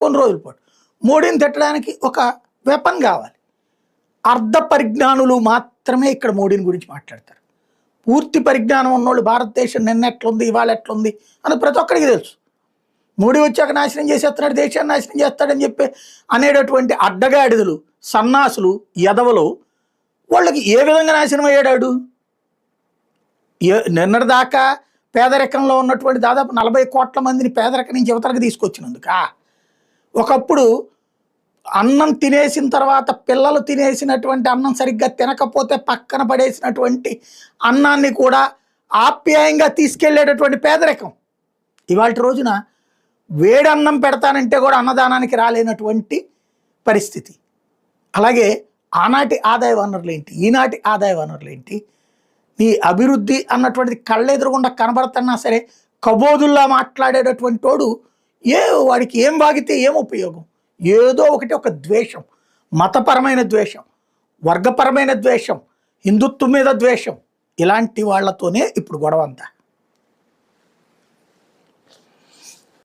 కొన్ని రోజుల పాటు. మోడీని తిట్టడానికి ఒక వెపన్ కావాలి. అర్ధ పరిజ్ఞానులు మాత్రమే ఇక్కడ మోడీని గురించి మాట్లాడతారు. పూర్తి పరిజ్ఞానం ఉన్నోళ్ళు భారతదేశం నిన్న ఎట్లుంది ఇవాళ ఎట్లుంది అని ప్రతి ఒక్కరికి తెలుసు. మోడీ వచ్చాక నాశనం చేసేస్తున్నాడు, దేశాన్ని నాశనం చేస్తాడని చెప్పి అనేటటువంటి అడ్డగాడిదలు, సన్నాసులు, ఎదవలు వాళ్ళకి ఏ విధంగా నాశనం అయ్యాడు? నిన్నటిదాకా పేదరికంలో ఉన్నటువంటి దాదాపు 40 కోట్ల మందిని పేదరికం నుంచి యువతరకు తీసుకొచ్చినందుక. ఒకప్పుడు అన్నం తినేసిన తర్వాత పిల్లలు తినేసినటువంటి అన్నం సరిగ్గా తినకపోతే పక్కన పడేసినటువంటి అన్నాన్ని కూడా ఆప్యాయంగా తీసుకెళ్లేటటువంటి పేదరికం. ఇవాళ రోజున వేడి అన్నం పెడతానంటే కూడా అన్నదానానికి రాలేనటువంటి పరిస్థితి. అలాగే ఆనాటి ఆదాయ వనరులు ఏంటి, ఈనాటి ఆదాయ వనరులు ఏంటి? నీ అభివృద్ధి అన్నటువంటిది కళ్ళెదురుగుండా కనబడుతున్నా సరే కబోదుల్లా మాట్లాడేటటువంటి వాడు వాడికి ఏం వాగితే ఏం ఉపయోగం? ఏదో ఒకటి, ఒక ద్వేషం, మతపరమైన ద్వేషం, వర్గపరమైన ద్వేషం, హిందుత్వం మీద ద్వేషం, ఇలాంటి వాళ్ళతోనే ఇప్పుడు గొడవ అంతా.